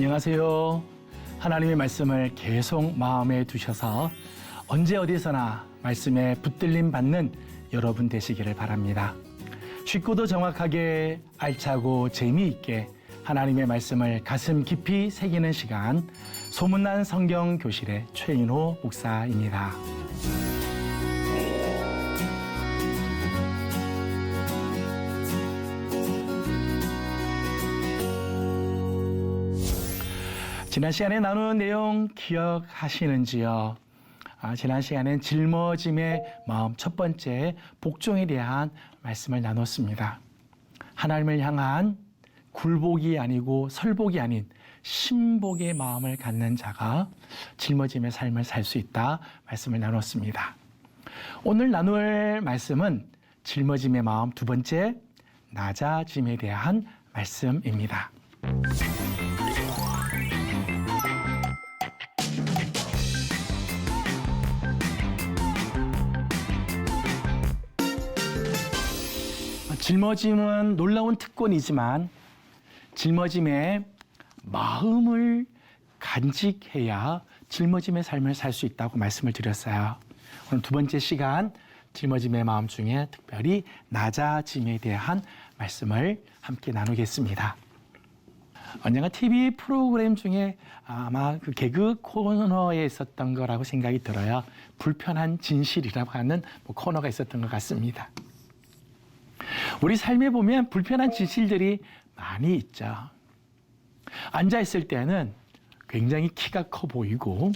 안녕하세요. 하나님의 말씀을 계속 마음에 두셔서 언제 어디서나 말씀에 붙들림 받는 여러분 되시기를 바랍니다. 쉽고도 정확하게 알차고 재미있게 하나님의 말씀을 가슴 깊이 새기는 시간, 소문난 성경 교실의 최인호 목사입니다. 지난 시간에 나눈 내용 기억하시는지요? 지난 시간엔 짊어짐의 마음 첫 번째 복종에 대한 말씀을 나눴습니다. 하나님을 향한 굴복이 아니고 설복이 아닌 신복의 마음을 갖는 자가 짊어짐의 삶을 살 수 있다 말씀을 나눴습니다. 오늘 나눌 말씀은 짊어짐의 마음 두 번째 낮아짐에 대한 말씀입니다. 짊어짐은 놀라운 특권이지만 짊어짐의 마음을 간직해야 짊어짐의 삶을 살 수 있다고 말씀을 드렸어요. 오늘 두 번째 시간 짊어짐의 마음 중에 특별히 낮아짐에 대한 말씀을 함께 나누겠습니다. 언젠가 TV 프로그램 중에 아마 그 개그 코너에 있었던 거라고 생각이 들어요. 불편한 진실이라고 하는 코너가 있었던 것 같습니다. 우리 삶에 보면 불편한 진실들이 많이 있죠. 앉아있을 때는 굉장히 키가 커 보이고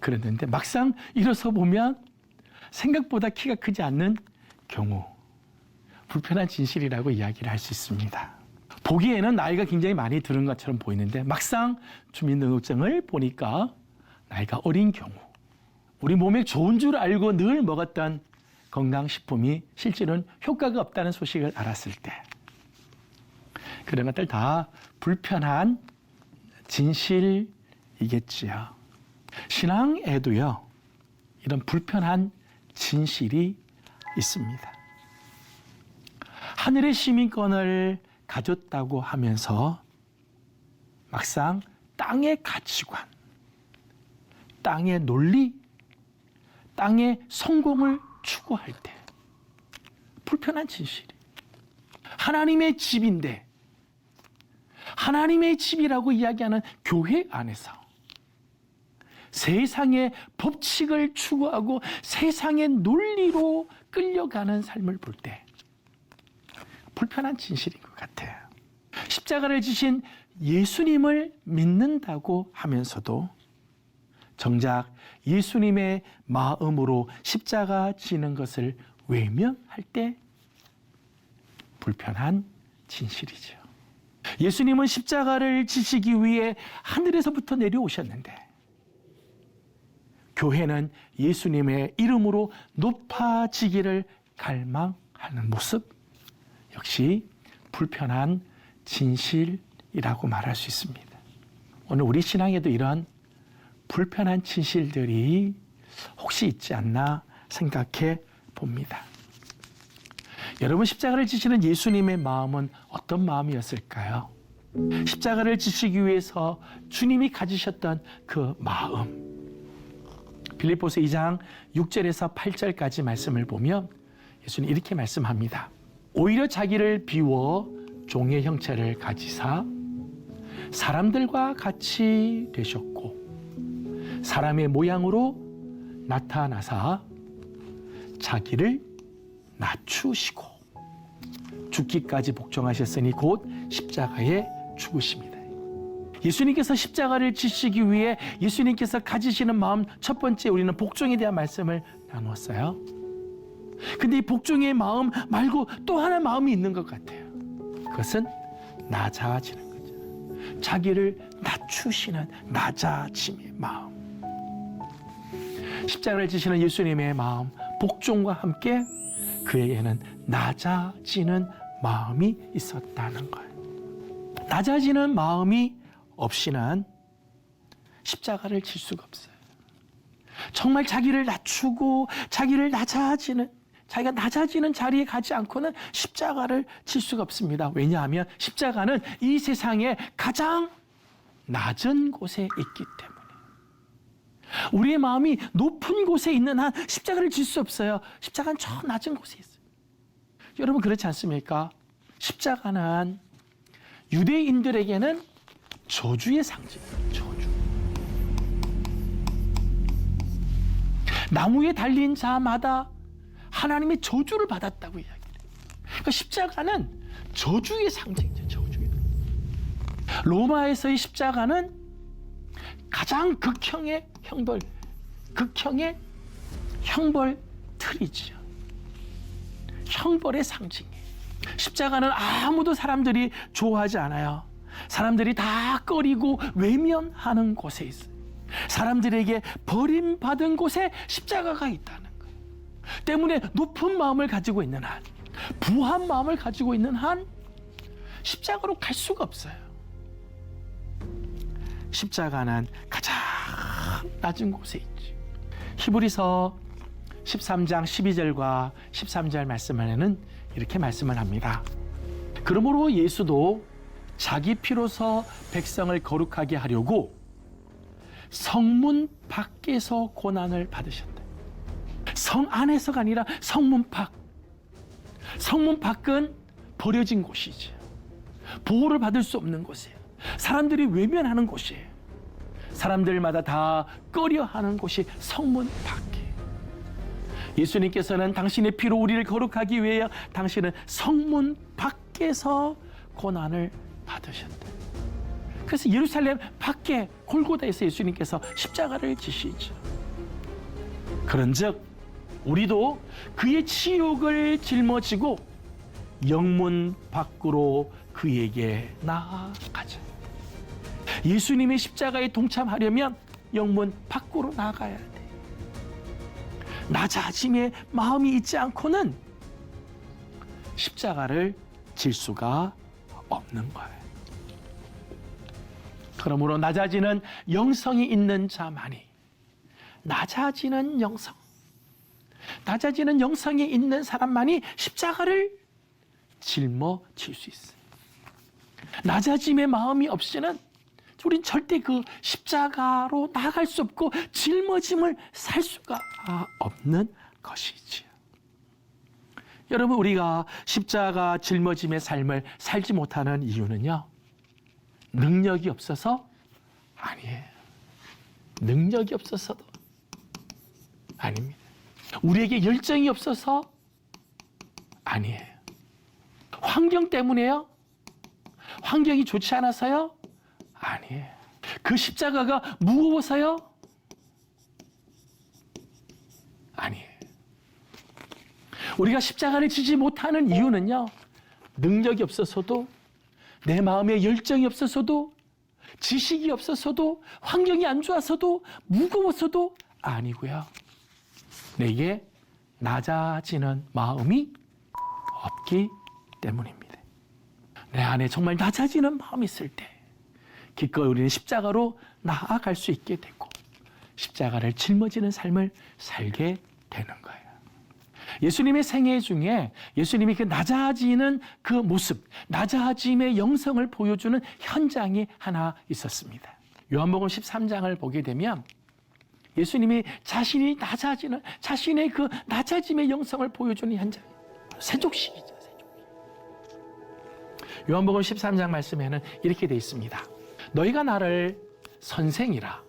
그랬는데 막상 일어서 보면 생각보다 키가 크지 않는 경우, 불편한 진실이라고 이야기를 할 수 있습니다. 보기에는 나이가 굉장히 많이 들은 것처럼 보이는데 막상 주민등록증을 보니까 나이가 어린 경우, 우리 몸에 좋은 줄 알고 늘 먹었던 건강식품이 실제로는 효과가 없다는 소식을 알았을 때, 그런 것들 다 불편한 진실이겠지요. 신앙에도요, 이런 불편한 진실이 있습니다. 하늘의 시민권을 가졌다고 하면서 막상 땅의 가치관, 땅의 논리, 땅의 성공을 추구할 때 불편한 진실이, 하나님의 집인데 하나님의 집이라고 이야기하는 교회 안에서 세상의 법칙을 추구하고 세상의 논리로 끌려가는 삶을 볼 때 불편한 진실인 것 같아요. 십자가를 지신 예수님을 믿는다고 하면서도 정작 예수님의 마음으로 십자가 지는 것을 외면할 때 불편한 진실이죠. 예수님은 십자가를 지시기 위해 하늘에서부터 내려오셨는데 교회는 예수님의 이름으로 높아지기를 갈망하는 모습 역시 불편한 진실이라고 말할 수 있습니다. 오늘 우리 신앙에도 이런 불편한 진실들이 혹시 있지 않나 생각해 봅니다. 여러분, 십자가를 지시는 예수님의 마음은 어떤 마음이었을까요? 십자가를 지시기 위해서 주님이 가지셨던 그 마음, 빌립보서 2장 6절에서 8절까지 말씀을 보면 예수님 이렇게 말씀합니다. 오히려 자기를 비워 종의 형체를 가지사 사람들과 같이 되셨고 사람의 모양으로 나타나사 자기를 낮추시고 죽기까지 복종하셨으니 곧 십자가에 죽으십니다. 예수님께서 십자가를 지시기 위해 예수님께서 가지시는 마음 첫 번째, 우리는 복종에 대한 말씀을 나누었어요. 근데 이 복종의 마음 말고 또 하나 마음이 있는 것 같아요. 그것은 낮아지는 거죠. 자기를 낮추시는 낮아짐의 마음. 십자가를 지시는 예수님의 마음, 복종과 함께 그에게는 낮아지는 마음이 있었다는 거예요. 낮아지는 마음이 없이는 십자가를 질 수가 없어요. 정말 자기를 낮추고 자기가 낮아지는 자리에 가지 않고는 십자가를 질 수가 없습니다. 왜냐하면 십자가는 이 세상에 가장 낮은 곳에 있기 때문에. 우리의 마음이 높은 곳에 있는 한 십자가를 질 수 없어요. 십자가는 저 낮은 곳에 있어요. 여러분 그렇지 않습니까? 십자가는 유대인들에게는 저주의 상징이에요. 저주. 나무에 달린 자마다 하나님의 저주를 받았다고 이야기해요. 그러니까 십자가는 저주의 상징이죠. 저주의. 로마에서의 십자가는 가장 극형의 형벌 틀이죠. 형벌의 상징이에요. 십자가는 아무도 사람들이 좋아하지 않아요. 사람들이 다 꺼리고 외면하는 곳에 있어요. 사람들에게 버림받은 곳에 십자가가 있다는 거예요. 때문에 높은 마음을 가지고 있는 한, 부한 마음을 가지고 있는 한 십자가로 갈 수가 없어요. 십자가는 가장 낮은 곳에 있지. 히브리서 13장 12절과 13절 말씀에는 이렇게 말씀을 합니다. 그러므로 예수도 자기 피로서 백성을 거룩하게 하려고 성문 밖에서 고난을 받으셨다. 성 안에서가 아니라 성문 밖. 성문 밖은 버려진 곳이죠. 보호를 받을 수 없는 곳이에요. 사람들이 외면하는 곳이에요. 사람들마다 다 꺼려하는 곳이 성문 밖이에요. 예수님께서는 당신의 피로 우리를 거룩하기 위해 당신은 성문 밖에서 고난을 받으셨다. 그래서 예루살렘 밖에 골고다에서 예수님께서 십자가를 지시죠. 그런즉 우리도 그의 치욕을 짊어지고 영문 밖으로 그에게 나아가자. 예수님의 십자가에 동참하려면 영문 밖으로 나가야 돼. 낮아짐의 마음이 있지 않고는 십자가를 질 수가 없는 거예요. 그러므로 낮아지는 영성이 있는 자만이, 낮아지는 영성이 있는 사람만이 십자가를 짊어질 수 있어요. 낮아짐의 마음이 없이는 우린 절대 그 십자가로 나갈 수 없고 짊어짐을 살 수가 없는 것이지요. 여러분, 우리가 십자가 짊어짐의 삶을 살지 못하는 이유는요, 능력이 없어서 아니에요. 능력이 없어서도 아닙니다. 우리에게 열정이 없어서 아니에요. 환경 때문에요? 환경이 좋지 않아서요? 아니에요. 그 십자가가 무거워서요? 아니에요. 우리가 십자가를 지지 못하는 이유는요, 능력이 없어서도, 내 마음에 열정이 없어서도, 지식이 없어서도, 환경이 안 좋아서도, 무거워서도 아니고요. 내게 낮아지는 마음이 없기 때문입니다. 내 안에 정말 낮아지는 마음이 있을 때 기꺼이 우리는 십자가로 나아갈 수 있게 되고 십자가를 짊어지는 삶을 살게 되는 거예요. 예수님의 생애 중에 예수님이 그 낮아지는 그 모습, 낮아짐의 영성을 보여주는 현장이 하나 있었습니다. 요한복음 13장을 보게 되면 예수님이 자신이 낮아지는, 자신의 그 낮아짐의 영성을 보여주는 현장, 세족식이죠. 세족식. 요한복음 13장 말씀에는 이렇게 되어 있습니다. 너희가 나를 선생이라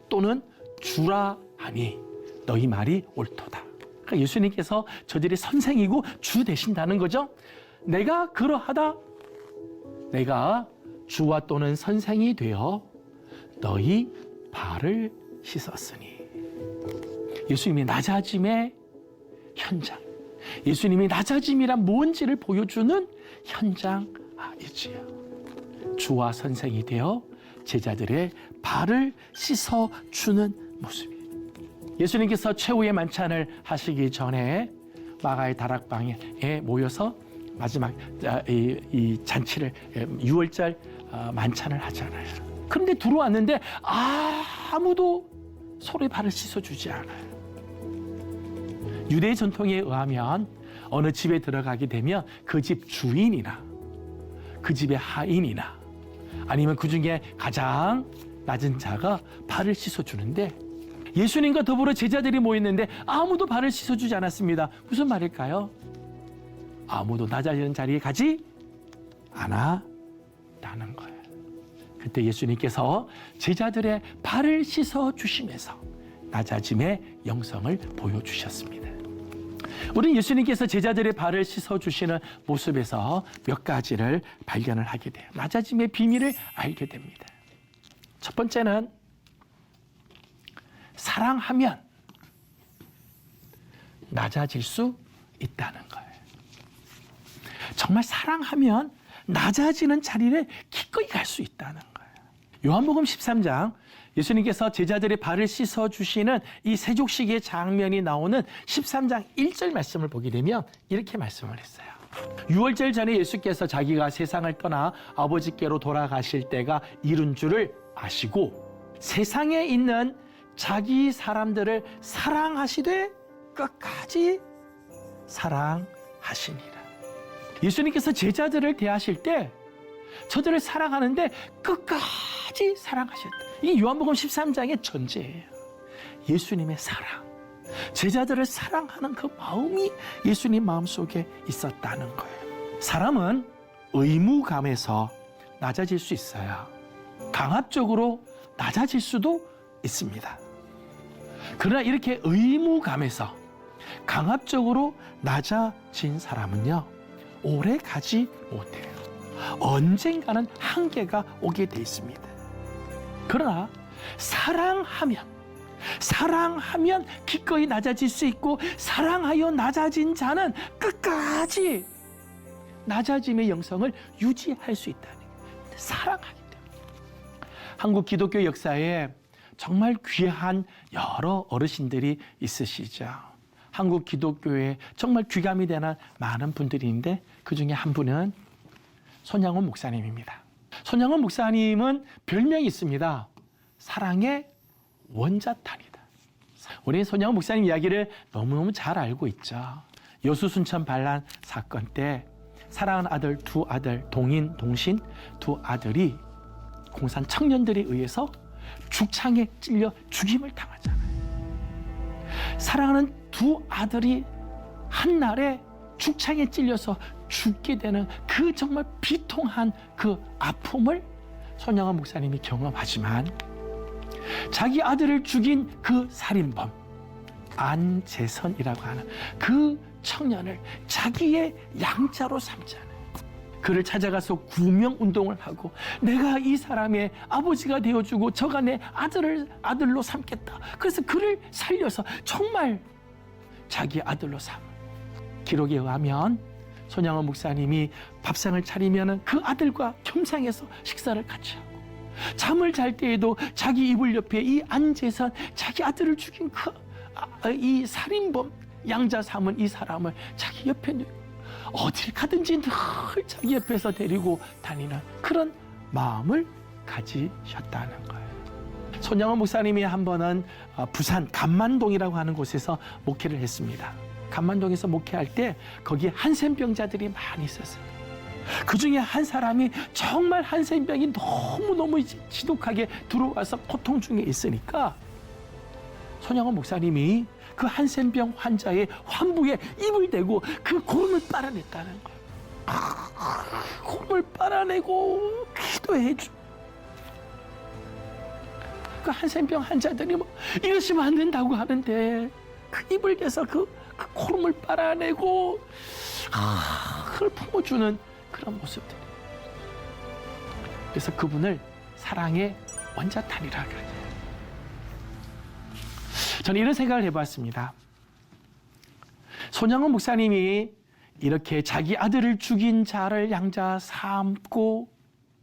또는 주라 하니 너희 말이 옳도다. 그러니까 예수님께서 저들의 선생이고 주 되신다는 거죠. 내가 그러하다, 내가 주와 또는 선생이 되어 너희 발을 씻었으니. 예수님의 낮아짐의 현장, 예수님이 낮아짐이란 뭔지를 보여주는 현장이지요. 주와 선생이 되어 제자들의 발을 씻어주는 모습이에요. 예수님께서 최후의 만찬을 하시기 전에 마가의 다락방에 모여서 마지막 이 잔치를, 6월절 만찬을 하잖아요. 그런데 들어왔는데 아무도 서로의 발을 씻어주지 않아요. 유대의 전통에 의하면 어느 집에 들어가게 되면 그 집 주인이나 그 집의 하인이나 아니면 그 중에 가장 낮은 자가 발을 씻어주는데 예수님과 더불어 제자들이 모였는데 아무도 발을 씻어주지 않았습니다. 무슨 말일까요? 아무도 낮아지는 자리에 가지 않았다는 거예요. 그때 예수님께서 제자들의 발을 씻어주시면서 낮아짐의 영성을 보여주셨습니다. 우리는 예수님께서 제자들의 발을 씻어주시는 모습에서 몇 가지를 발견을 하게 돼요. 낮아짐의 비밀을 알게 됩니다. 첫 번째는 사랑하면 낮아질 수 있다는 거예요. 정말 사랑하면 낮아지는 자리를 기꺼이 갈 수 있다는 거예요. 요한복음 13장 예수님께서 제자들의 발을 씻어주시는 이 세족식의 장면이 나오는 13장 1절 말씀을 보게 되면 이렇게 말씀을 했어요. 6월절 전에 예수께서 자기가 세상을 떠나 아버지께로 돌아가실 때가 이른 줄을 아시고 세상에 있는 자기 사람들을 사랑하시되 끝까지 사랑하시니라. 예수님께서 제자들을 대하실 때 저들을 사랑하는데 끝까지 사랑하셨다. 이게 요한복음 13장의 전제예요. 예수님의 사랑, 제자들을 사랑하는 그 마음이 예수님 마음속에 있었다는 거예요. 사람은 의무감에서 낮아질 수 있어요. 강압적으로 낮아질 수도 있습니다. 그러나 이렇게 의무감에서 강압적으로 낮아진 사람은요, 오래 가지 못해요. 언젠가는 한계가 오게 돼 있습니다. 그러나 사랑하면 기꺼이 낮아질 수 있고, 사랑하여 낮아진 자는 끝까지 낮아짐의 영성을 유지할 수 있다는 거예요. 사랑하기 때문에. 한국 기독교 역사에 정말 귀한 여러 어르신들이 있으시죠. 한국 기독교에 정말 귀감이 되는 많은 분들이 있는데 그 중에 한 분은 손양원 목사님입니다. 손양원 목사님은 별명이 있습니다. 사랑의 원자탄이다. 우리 손양원 목사님 이야기를 너무너무 잘 알고 있죠. 여수순천 반란 사건 때 사랑하는 아들 두 아들, 동인, 동신 두 아들이 공산 청년들에 의해서 죽창에 찔려 죽임을 당하잖아요. 사랑하는 두 아들이 한날에 죽창에 찔려서 죽게 되는 그 정말 비통한 그 아픔을 손양원 목사님이 경험하지만 자기 아들을 죽인 그 살인범 안재선이라고 하는 그 청년을 자기의 양자로 삼잖아요. 그를 찾아가서 구명운동을 하고 내가 이 사람의 아버지가 되어주고 저가 내 아들로 삼겠다. 그래서 그를 살려서 정말 자기 아들로 삼은 기록에 의하면 손양원 목사님이 밥상을 차리면 그 아들과 겸상해서 식사를 같이 하고 잠을 잘 때에도 자기 이불 옆에 이 안재선 자기 아들을 죽인 이 살인범 양자 삼은 이 사람을 자기 옆에 놓고 어딜 가든지 늘 자기 옆에서 데리고 다니는 그런 마음을 가지셨다는 거예요. 손양원 목사님이 한 번은 부산 감만동이라고 하는 곳에서 목회를 했습니다. 감만동에서 목회할 때 거기에 한센병자들이 많이 있었어요. 그 중에 한 사람이 정말 한센병이 너무너무 지독하게 들어와서 고통 중에 있으니까 손양원 목사님이 그 한센병 환자의 환부에 입을 대고 그 고름을 빨아냈다는 거예요. 고름을 빨아내고 기도해줘. 그 한센병 환자들이 이러시면 안 된다고 하는데 그 입을 대서 그 고름을 빨아내고 그걸 품어주는 그런 모습들. 그래서 그분을 사랑의 원자탄이라고 하죠. 저는 이런 생각을 해봤습니다. 손양원 목사님이 이렇게 자기 아들을 죽인 자를 양자 삼고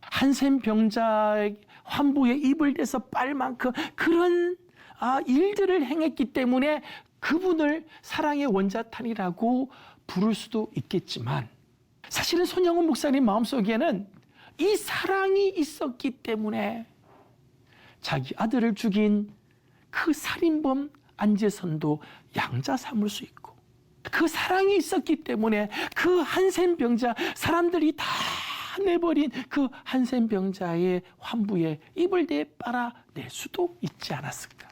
한센병자의 환부에 입을 대서 빨 만큼 그런 일들을 행했기 때문에 그분을 사랑의 원자탄이라고 부를 수도 있겠지만 사실은 손양원 목사님 마음속에는 이 사랑이 있었기 때문에 자기 아들을 죽인 그 살인범 안재선도 양자 삼을 수 있고 그 사랑이 있었기 때문에 그 한센병자 사람들이 다 내버린 그 한센병자의 환부에 입을 대 빨아낼 수도 있지 않았을까.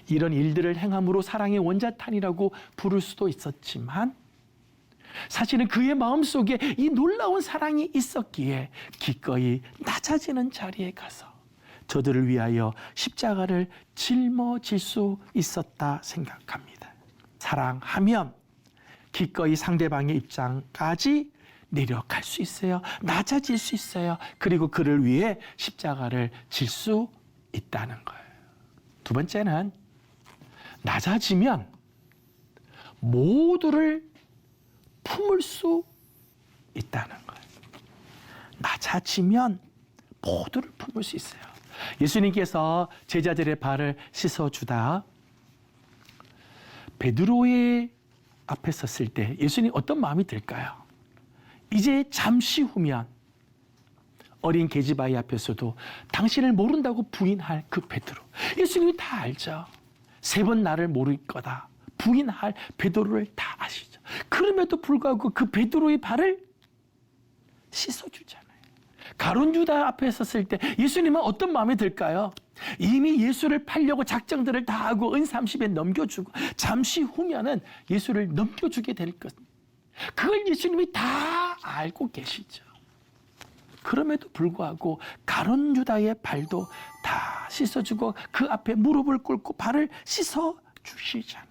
이런 일들을 행함으로 사랑의 원자탄이라고 부를 수도 있었지만 사실은 그의 마음속에 이 놀라운 사랑이 있었기에 기꺼이 낮아지는 자리에 가서 저들을 위하여 십자가를 짊어질 수 있었다 생각합니다. 사랑하면 기꺼이 상대방의 입장까지 내려갈 수 있어요. 낮아질 수 있어요. 그리고 그를 위해 십자가를 질 수 있다는 거예요. 두 번째는 낮아지면 모두를 품을 수 있다는 거예요. 낮아지면 모두를 품을 수 있어요. 예수님께서 제자들의 발을 씻어주다 베드로의 앞에 섰을 때 예수님 어떤 마음이 들까요? 이제 잠시 후면 어린 계집아이 앞에서도 당신을 모른다고 부인할 그 베드로. 예수님이 다 알죠. 3번 나를 모를 거다 부인할 베드로를 다 아시죠. 그럼에도 불구하고 그 베드로의 발을 씻어주잖아요. 가룟 유다 앞에 섰을 때 예수님은 어떤 마음이 들까요? 이미 예수를 팔려고 작정들을 다 하고 은30에 넘겨주고 잠시 후면은 예수를 넘겨주게 될 것. 그걸 예수님이 다 알고 계시죠. 그럼에도 불구하고 가룟 유다의 발도 다 씻어주고 그 앞에 무릎을 꿇고 발을 씻어주시잖아요.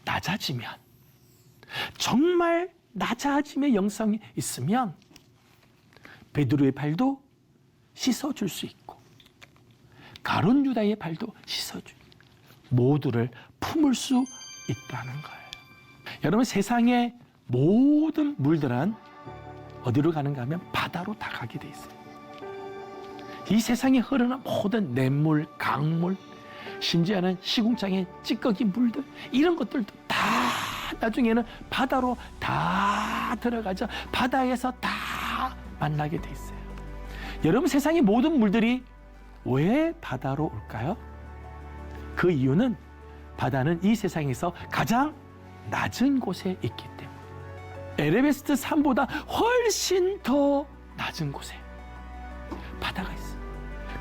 낮아지면, 정말 낮아짐의 영성이 있으면 베드로의 발도 씻어줄 수 있고 가룟 유다의 발도 씻어줄, 모두를 품을 수 있다는 거예요. 여러분, 세상의 모든 물들은 어디로 가는가 하면 바다로 다 가게 돼 있어요. 이 세상에 흐르는 모든 냇물, 강물, 심지어는 시궁창의 찌꺼기 물들, 이런 것들도 다 나중에는 바다로 다 들어가죠. 바다에서 다 만나게 돼 있어요. 여러분, 세상의 모든 물들이 왜 바다로 올까요? 그 이유는 바다는 이 세상에서 가장 낮은 곳에 있기 때문에, 에베레스트 산보다 훨씬 더 낮은 곳에 바다가 있어요.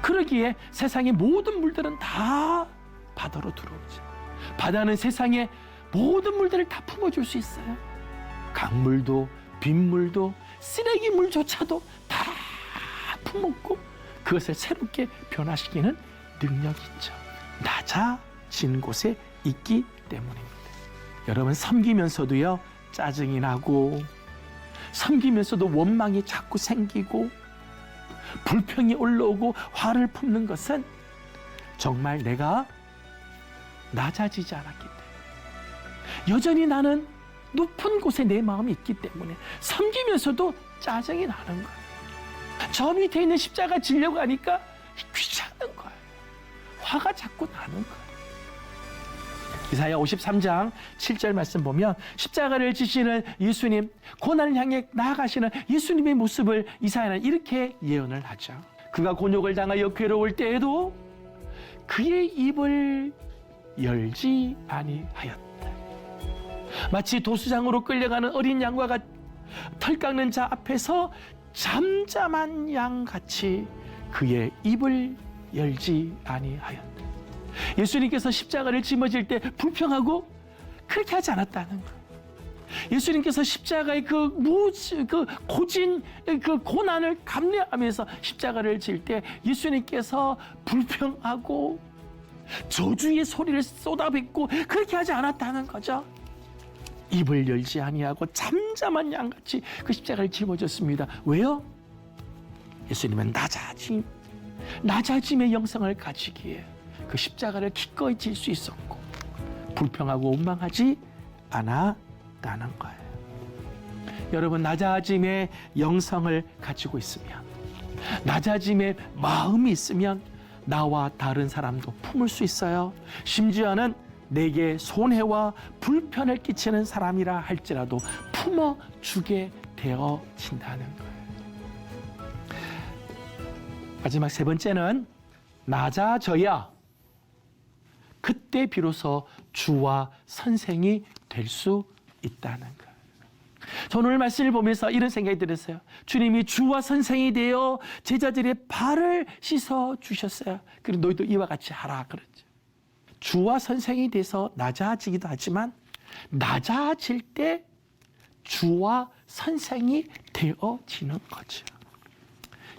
그러기에 세상의 모든 물들은 다 바다로 들어오죠. 바다는 세상의 모든 물들을 다 품어줄 수 있어요. 강물도 빗물도 쓰레기물조차도 다 품었고 그것을 새롭게 변화시키는 능력이 있죠. 낮아진 곳에 있기 때문입니다. 여러분, 섬기면서도요, 짜증이 나고 섬기면서도 원망이 자꾸 생기고 불평이 올라오고 화를 품는 것은 정말 내가 낮아지지 않았기 때문에, 여전히 나는 높은 곳에 내 마음이 있기 때문에 섬기면서도 짜증이 나는 거예요. 저 밑에 있는 십자가 지려고 하니까 귀찮은 거예요. 화가 자꾸 나는 거예요. 이사야 53장 7절 말씀 보면 십자가를 지시는 예수님, 고난을 향해 나아가시는 예수님의 모습을 이사야는 이렇게 예언을 하죠. 그가 곤욕을 당하여 괴로울 때에도 그의 입을 열지 아니하였다. 마치 도수장으로 끌려가는 어린 양과 같이 털 깎는 자 앞에서 잠잠한 양같이 그의 입을 열지 아니하였다. 예수님께서 십자가를 짊어질 때 불평하고 그렇게 하지 않았다는 거예요. 예수님께서 십자가의 그 고진 그 고난을 감내하면서 십자가를 질 때 예수님께서 불평하고 저주의 소리를 쏟아붓고 그렇게 하지 않았다는 거죠. 입을 열지 아니하고 잠잠한 양같이 그 십자가를 짊어졌습니다. 왜요? 예수님은 낮아짐의 영성을 가지기에 그 십자가를 기꺼이 질 수 있었고 불평하고 원망하지 않았다는 거예요. 여러분, 낮아짐의 영성을 가지고 있으면, 낮아짐의 마음이 있으면 나와 다른 사람도 품을 수 있어요. 심지어는 내게 손해와 불편을 끼치는 사람이라 할지라도 품어주게 되어진다는 거예요. 마지막 3번째는 낮아져야 그때 비로소 주와 선생이 될 수 있다는 거예요. 저는 오늘 말씀을 보면서 이런 생각이 들었어요. 주님이 주와 선생이 되어 제자들의 발을 씻어 주셨어요. 그리고 너희도 이와 같이 하라 그랬죠. 주와 선생이 돼서 낮아지기도 하지만 낮아질 때 주와 선생이 되어지는 거죠.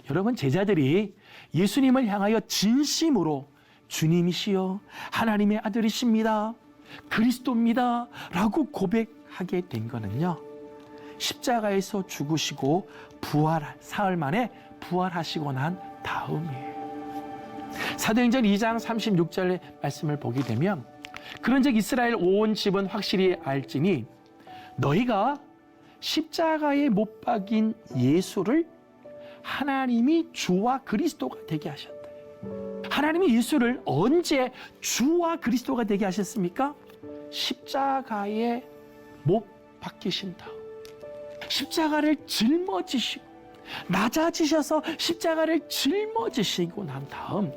여러분, 제자들이 예수님을 향하여 진심으로 주님이시여 하나님의 아들이십니다, 그리스도입니다 라고 고백하게 된 거는요, 십자가에서 죽으시고 사흘 만에 부활하시고 난 다음이에요. 사도행전 2장 36절의 말씀을 보게 되면 그런즉 이스라엘 온 집은 확실히 알지니 너희가 십자가에 못 박인 예수를 하나님이 주와 그리스도가 되게 하셨다. 하나님이 예수를 언제 주와 그리스도가 되게 하셨습니까? 십자가에 못 박히신 다음, 십자가를 짊어지시고 낮아지셔서 십자가를 짊어지시고 난 다음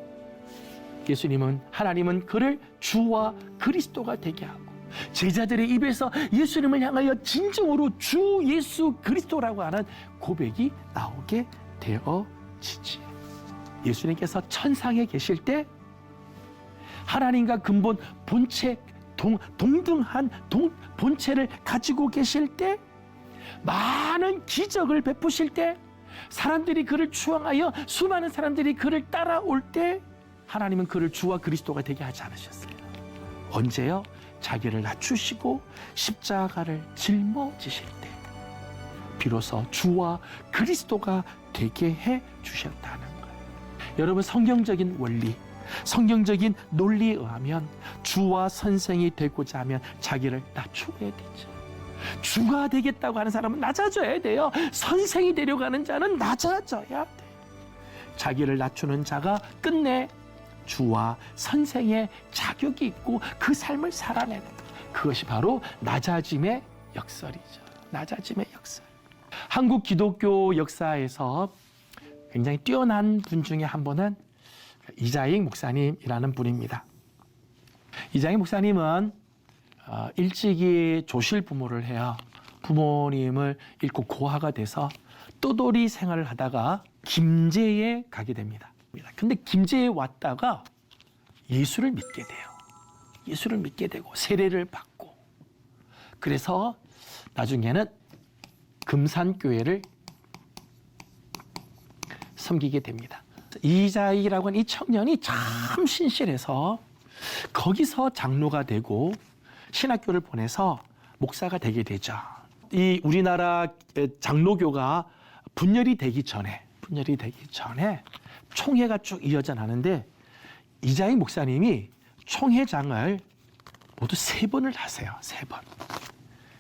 예수님은, 하나님은 그를 주와 그리스도가 되게 하고 제자들의 입에서 예수님을 향하여 진정으로 주 예수 그리스도라고 하는 고백이 나오게 되어지지. 예수님께서 천상에 계실 때 하나님과 근본 본체 동등한 본체를 가지고 계실 때, 많은 기적을 베푸실 때, 사람들이 그를 추앙하여 수많은 사람들이 그를 따라올 때 하나님은 그를 주와 그리스도가 되게 하지 않으셨어요. 언제요? 자기를 낮추시고 십자가를 짊어지실 때 비로소 주와 그리스도가 되게 해 주셨다는 거예요. 여러분, 성경적인 원리, 성경적인 논리에 의하면 주와 선생이 되고자 하면 자기를 낮춰야 되죠. 주가 되겠다고 하는 사람은 낮아져야 돼요. 선생이 되려고 하는 자는 낮아져야 돼요. 자기를 낮추는 자가 끝내 주와 선생의 자격이 있고 그 삶을 살아내는 것. 그것이 바로 낮아짐의 역설이죠. 낮아짐의 역설. 한국 기독교 역사에서 굉장히 뛰어난 분 중에 한 분은 이자익 목사님이라는 분입니다. 이자익 목사님은 일찍이 조실 부모를 해야 부모님을 잃고 고아가 돼서 떠돌이 생활을 하다가 김제에 가게 됩니다. 근데 김제에 왔다가 예수를 믿게 돼요. 예수를 믿게 되고 세례를 받고, 그래서 나중에는 금산교회를 섬기게 됩니다. 이자익이라고 하는 이 청년이 참 신실해서 거기서 장로가 되고 신학교를 보내서 목사가 되게 되죠. 이 우리나라 장로교가 분열이 되기 전에 총회가 쭉 이어져 나는데 이자익 목사님이 총회장을 모두 3번을 하세요. 3번.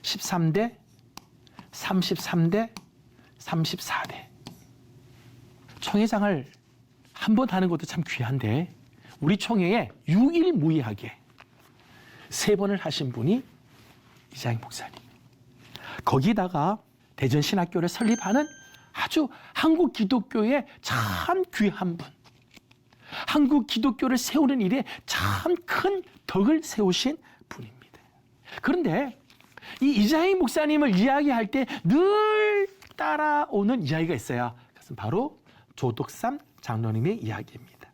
13대, 33대, 34대. 총회장을 한 번 하는 것도 참 귀한데 우리 총회에 유일무이하게 3번을 하신 분이 이자익 목사님. 거기다가 대전신학교를 설립하는 아주 한국 기독교의 참 귀한 분, 한국 기독교를 세우는 일에 참 큰 덕을 세우신 분입니다. 그런데 이 이자익 목사님을 이야기할 때 늘 따라오는 이야기가 있어요. 그것은 바로 조덕삼 장로님의 이야기입니다.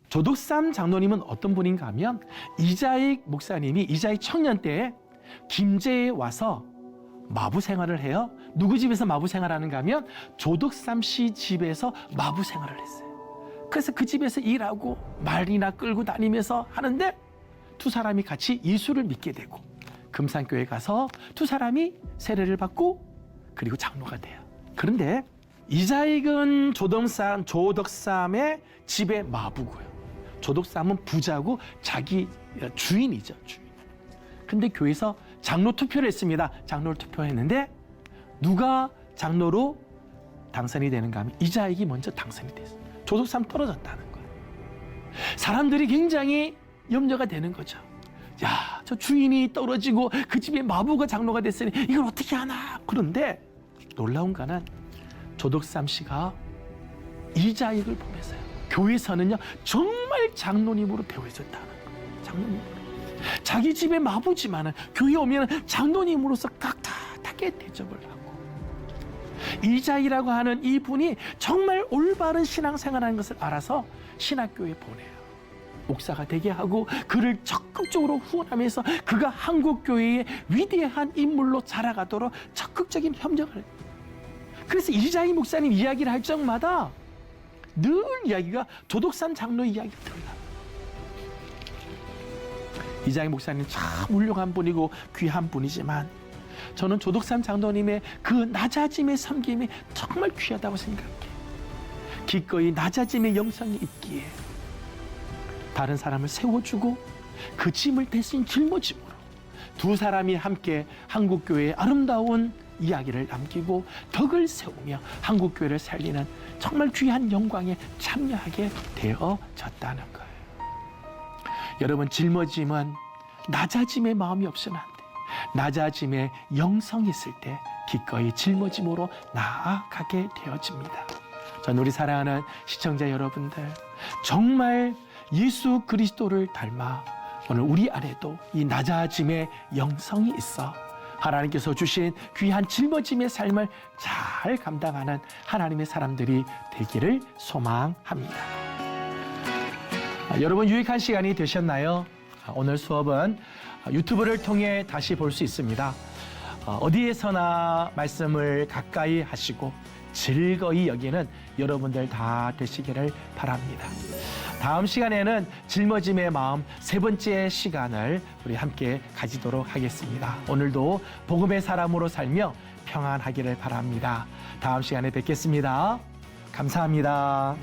조덕삼 장로님은 어떤 분인가 하면 이자익 목사님이 이자익 청년 때 김제에 와서 마부 생활을 해요. 누구 집에서 마부 생활하는가 하면 조덕삼 씨 집에서 마부 생활을 했어요. 그래서 그 집에서 일하고 말이나 끌고 다니면서 하는데 두 사람이 같이 예수를 믿게 되고 금산교회 가서 두 사람이 세례를 받고 그리고 장로가 돼요. 그런데 이자익은 조덕삼의 집의 마부고요. 조덕삼은 부자고 자기 주인이죠. 주인. 근데 교회에서 장로 투표를 했습니다. 장로를 투표했는데 누가 장로로 당선이 되는가 하면 이자익이 먼저 당선이 됐어요. 조덕삼 떨어졌다는 거예요. 사람들이 굉장히 염려가 되는 거죠. 야, 저 주인이 떨어지고 그 집에 마부가 장로가 됐으니 이걸 어떻게 하나. 그런데 놀라운 거는 조덕삼 씨가 이자익을 보면서요. 교회에서는요 정말 장로님으로 대우해줬다는 거예요. 장로님. 자기 집의 마부지만은 교회 오면 장로님으로서 깍듯하게 대접을 하고 이자이라고 하는 이분이 정말 올바른 신앙생활하는 것을 알아서 신학교에 보내요. 목사가 되게 하고 그를 적극적으로 후원하면서 그가 한국교회의 위대한 인물로 자라가도록 적극적인 협력을 해요. 그래서 이자이 목사님 이야기를 할 적마다 늘 이야기가 도덕산 장로 이야기가 들어요. 이자이 목사님 참 훌륭한 분이고 귀한 분이지만 저는 조덕삼 장로님의 그 낮아짐의 섬김이 정말 귀하다고 생각해요. 기꺼이 낮아짐의 영성이 있기에 다른 사람을 세워주고 그 짐을 대신 짊어짐으로 두 사람이 함께 한국교회의 아름다운 이야기를 남기고 덕을 세우며 한국교회를 살리는 정말 귀한 영광에 참여하게 되어졌다는 거예요. 여러분, 짊어짐은 낮아짐의 마음이 없으면 안 돼요. 낮아짐의 영성이 있을 때 기꺼이 짊어짐으로 나아가게 되어집니다. 전 우리 사랑하는 시청자 여러분들, 정말 예수 그리스도를 닮아 오늘 우리 안에도 이 낮아짐의 영성이 있어 하나님께서 주신 귀한 짊어짐의 삶을 잘 감당하는 하나님의 사람들이 되기를 소망합니다. 여러분, 유익한 시간이 되셨나요? 오늘 수업은 유튜브를 통해 다시 볼 수 있습니다. 어디에서나 말씀을 가까이 하시고 즐거이 여기는 여러분들 다 되시기를 바랍니다. 다음 시간에는 짊어짐의 마음 세 번째 시간을 우리 함께 가지도록 하겠습니다. 오늘도 복음의 사람으로 살며 평안하기를 바랍니다. 다음 시간에 뵙겠습니다. 감사합니다.